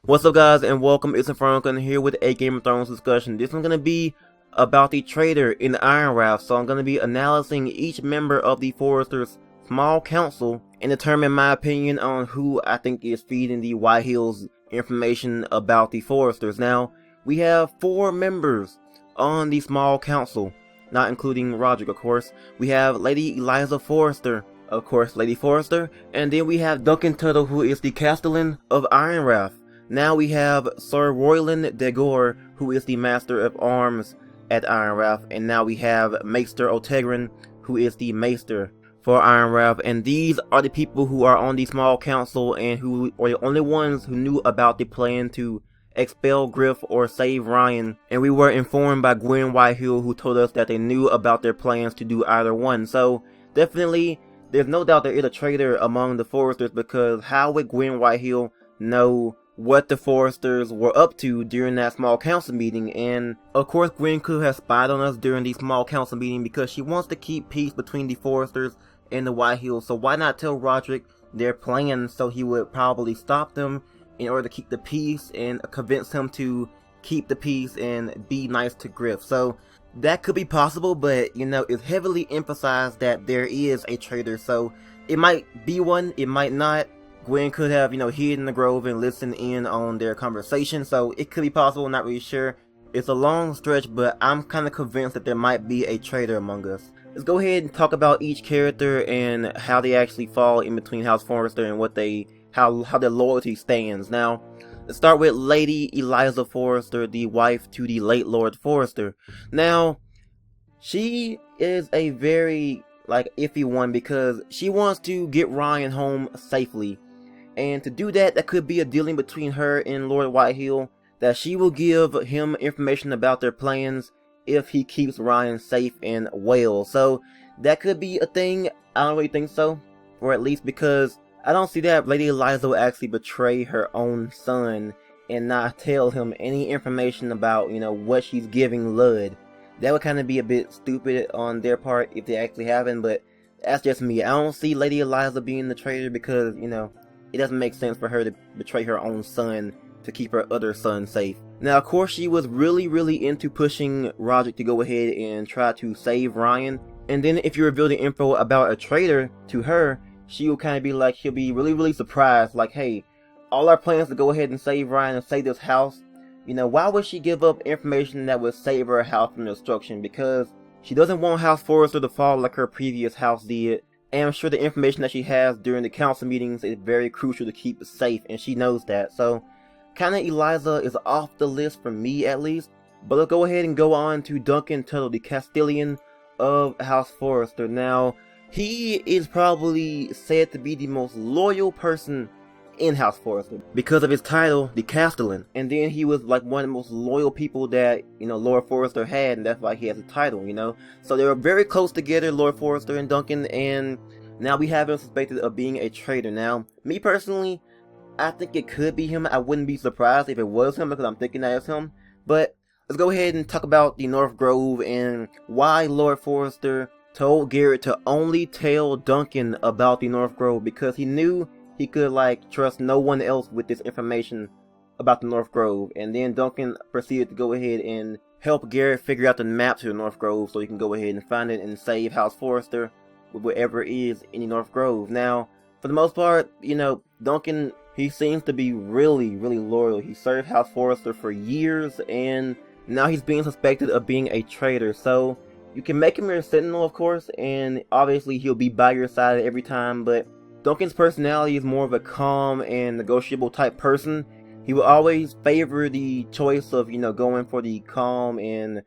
What's up guys and welcome, it's InfernoKun here with a Game of Thrones discussion. This one's going to be about the traitor in the Iron Raft, so I'm going to be analyzing each member of the Forrester's small council and determine my opinion on who I think is feeding the White Hills information about the Forresters. Now, we have 4 members on the small council, not including Rodrik of course. We have Lady Eliza Forrester, of course Lady Forrester, and then we have Duncan Tuttle, who is the Castellan of Iron Raft. Now we have Sir Royland Dor, who is the Master of Arms at Iron Raft, and now we have Maester Oturan, who is the Maester for Iron Raft. And these are the people who are on the small council and who are the only ones who knew about the plan to expel Griff or save Ryan. And we were informed by Gwen Whitehill, who told us that they knew about their plans to do either one. So definitely, there's no doubt there is a traitor among the Forresters, because how would Gwen Whitehill know what the Forresters were up to during that small council meeting? And of course Gwen could have spied on us during the small council meeting because she wants to keep peace between the Forresters and the White Hills. So why not tell Rodrik their plans so he would probably stop them in order to keep the peace and convince him to keep the peace and be nice to Griff. So that could be possible, but you know, it's heavily emphasized that there is a traitor, so it might be one, it might not. Gwen could have, hid in the grove and listened in on their conversation, so it could be possible, not really sure. It's a long stretch, but I'm kind of convinced that there might be a traitor among us. Let's go ahead and talk about each character and how they actually fall in between House Forrester and what how their loyalty stands. Now, let's start with Lady Eliza Forrester, the wife to the late Lord Forrester. Now, she is a very iffy one because she wants to get Ryan home safely. And to do that, that could be a dealing between her and Lord Whitehill, that she will give him information about their plans if he keeps Ryan safe and well. So that could be a thing. I don't really think so, or at least because I don't see that Lady Eliza will actually betray her own son and not tell him any information about, what she's giving Lud. That would kind of be a bit stupid on their part if they actually haven't, but that's just me. I don't see Lady Eliza being the traitor because, it doesn't make sense for her to betray her own son to keep her other son safe. Now, of course, she was really into pushing Rodrik to go ahead and try to save Ryan. And then if you reveal the info about a traitor to her, she will kind of be like, she'll be really surprised. Like, hey, all our plans to go ahead and save Ryan and save this house, why would she give up information that would save her house from destruction? Because she doesn't want House Forrester to fall like her previous house did. And I'm sure the information that she has during the council meetings is very crucial to keep it safe, and she knows that. So, kinda Eliza is off the list for me at least. But let's go ahead and go on to Duncan Tuttle, the Castellan of House Forrester. Now, he is probably said to be the most loyal person in House Forrester because of his title, the Castellan. And then he was like one of the most loyal people that, Lord Forrester had, and that's why he has a title, So they were very close together, Lord Forrester and Duncan, and now we have him suspected of being a traitor. Now, me personally, I think it could be him. I wouldn't be surprised if it was him because I'm thinking that it's him. But let's go ahead and talk about the North Grove and why Lord Forrester told Garrett to only tell Duncan about the North Grove, because he knew he could trust no one else with this information about the North Grove. And then Duncan proceeded to go ahead and help Garrett figure out the map to the North Grove so he can go ahead and find it and save House Forrester with whatever is in the North Grove. Now, for the most part, Duncan, he seems to be really loyal. He served House Forrester for years, and now he's being suspected of being a traitor. So you can make him your sentinel, of course, and obviously he'll be by your side every time, but Duncan's personality is more of a calm and negotiable type person. He will always favor the choice of, going for the calm and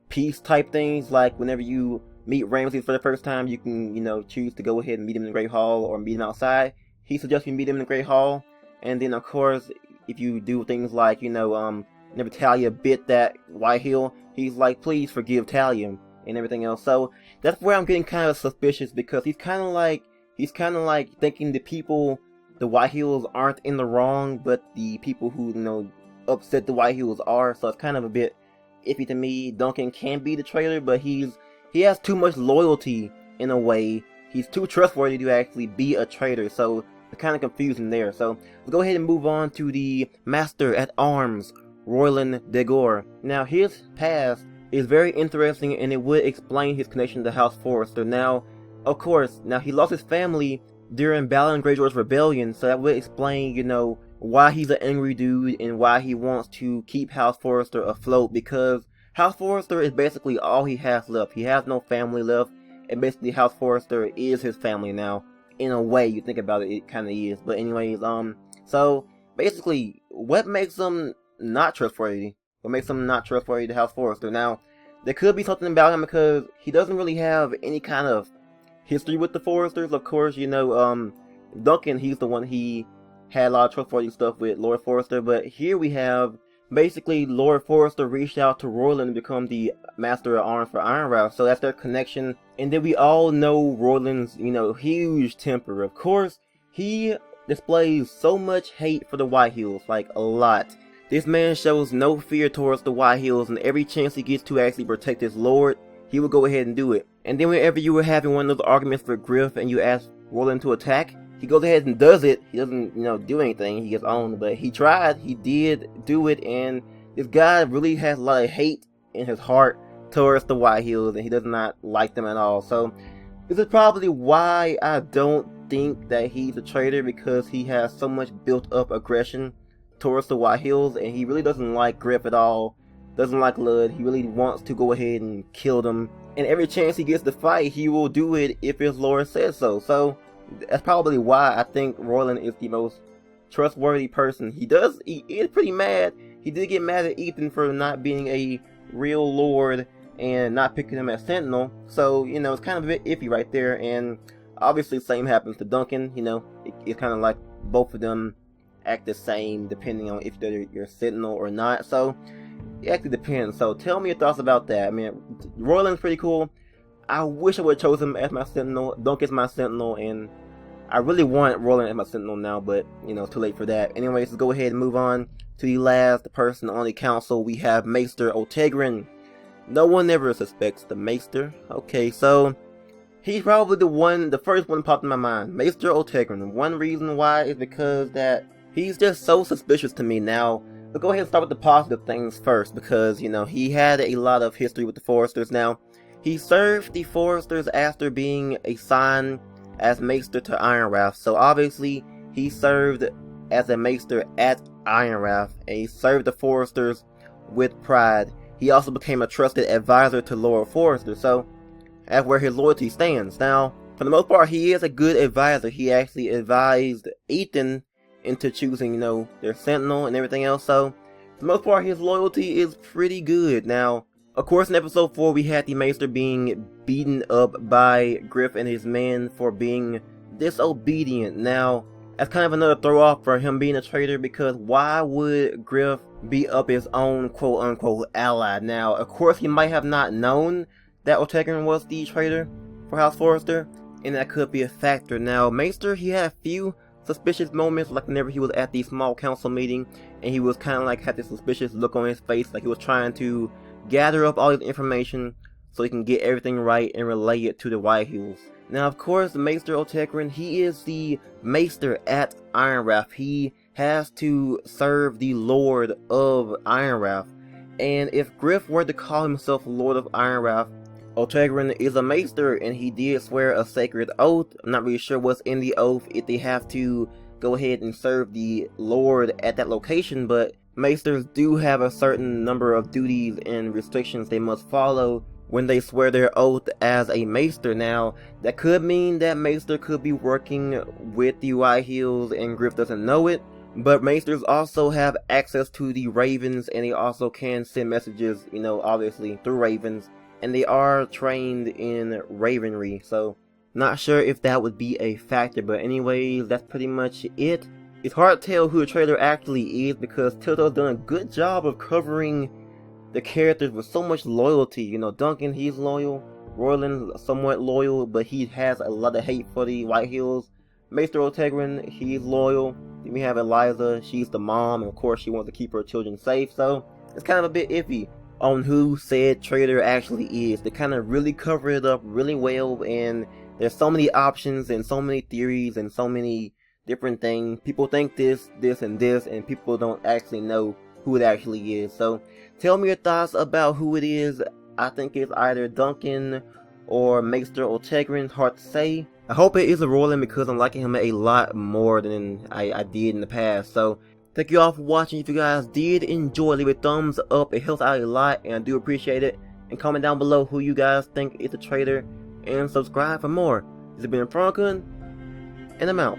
peace type things. Like whenever you meet Ramsay for the first time, you can, choose to go ahead and meet him in the Great Hall or meet him outside. He suggests you meet him in the Great Hall. And then, of course, if you do things like, whenever Talia bit that Whitehill, he's like, please forgive Talia and everything else. So that's where I'm getting kind of suspicious, because he's kind of like thinking the people, the White Hills, aren't in the wrong, but the people who, upset the White Hills are. So it's kind of a bit iffy to me. Duncan can be the traitor, but he has too much loyalty in a way. He's too trustworthy to actually be a traitor. So kind of confusing there. So let's go ahead and move on to the Master at Arms, Royland Dor. Now his past is very interesting, and it would explain his connection to House Forrester. Now, of course, he lost his family during Balin Greyjoy's rebellion, so that would explain, why he's an angry dude and why he wants to keep House Forrester afloat, because House Forrester is basically all he has left. He has no family left, and basically House Forrester is his family now. In a way, you think about it, it kind of is. But anyways, so basically, what makes him not trustworthy? What makes him not trustworthy to House Forrester? Now, there could be something about him because he doesn't really have any kind of history with the Forresters. Of course, Duncan, he's the one he had a lot of trustworthy stuff with, Lord Forrester. But here we have, basically, Lord Forrester reached out to Royland to become the Master at Arms for Ironrath. So that's their connection. And then we all know Royland's, huge temper. Of course, he displays so much hate for the Whitehills, like a lot. This man shows no fear towards the Whitehills, and every chance he gets to actually protect his lord, he will go ahead and do it. And then whenever you were having one of those arguments with Griff and you ask Royland to attack, he goes ahead and does it. He doesn't, do anything. He gets owned, but he tried. He did do it, and this guy really has a lot of hate in his heart towards the Whitehills, and he does not like them at all. So this is probably why I don't think that he's a traitor, because he has so much built-up aggression towards the Whitehills, and he really doesn't like Griff at all. Doesn't like Lud. He really wants to go ahead and kill them, and every chance he gets to fight, he will do it if his lord says so. So that's probably why I think Royland is the most trustworthy person. He is pretty mad. He did get mad at Ethan for not being a real lord and not picking him as Sentinel. So, it's kind of a bit iffy right there. And obviously same happens to Duncan. It's kind of like both of them act the same depending on if they're your Sentinel or not. So it actually depends. So tell me your thoughts about that. I mean, Royland's pretty cool. I wish I would have chosen him as my Sentinel. Duncan's my Sentinel, and I really want Royland as my Sentinel now, but, too late for that. Anyways, let's go ahead and move on to the last person on the council. We have Maester Oturan. No one ever suspects the Maester. Okay, so he's probably the first one popped in my mind. Maester Oturan. One reason why is because that he's just so suspicious to me. Now, let's go ahead and start with the positive things first, because, he had a lot of history with the Forresters. Now, he served the Forresters after being assigned as Maester to Ironrath. So obviously, he served as a Maester at Ironrath, and he served the Forresters with pride. He also became a trusted advisor to Lord Forrester, so that's where his loyalty stands. Now, for the most part, he is a good advisor. He actually advised Ethan into choosing, their Sentinel and everything else. So, for the most part, his loyalty is pretty good. Now, of course, in episode 4, we had the Maester being beaten up by Griff and his men for being disobedient. Now, that's kind of another throw off for him being a traitor, because why would Griff beat up his own quote-unquote ally? Now, of course, he might have not known that Oturan was the traitor for House Forrester, and that could be a factor. Now, Maester, he had a few suspicious moments, like whenever he was at the small council meeting, and he was kind of like had this suspicious look on his face, like he was trying to gather up all this information so he can get everything right and relay it to the Whitehills. Now, of course, Maester Oturan, he is the Maester at Ironrath. He has to serve the Lord of Ironrath. And if Griff were to call himself Lord of Ironrath, Oturan is a Maester, and he did swear a sacred oath. I'm not really sure what's in the oath, if they have to go ahead and serve the Lord at that location, but Maesters do have a certain number of duties and restrictions they must follow when they swear their oath as a Maester. Now, that could mean that Maester could be working with the Whitehills and Griff doesn't know it, but Maesters also have access to the Ravens, and they also can send messages, obviously through Ravens, and they are trained in Ravenry, so not sure if that would be a factor. But anyways, that's pretty much it. It's hard to tell who a traitor actually is, because Telltale's done a good job of covering the characters with so much loyalty. Duncan, he's loyal. Royland, somewhat loyal, but he has a lot of hate for the Whitehills. Maester Oturan, he's loyal. Then we have Eliza, she's the mom, and of course she wants to keep her children safe, so it's kind of a bit iffy on who said traitor actually is. They kind of really cover it up really well, and there's so many options and so many theories and so many different things. People think this, and this, and people don't actually know who it actually is. So tell me your thoughts about who it is. I think it's either Duncan or Maester Oturan, hard to say. I hope it is a Royland because I'm liking him a lot more than I did in the past. So thank you all for watching. If you guys did enjoy, leave a thumbs up. It helps out a lot and I do appreciate it. And comment down below who you guys think is a traitor. And subscribe for more. This has been InfernoKun, and I'm out.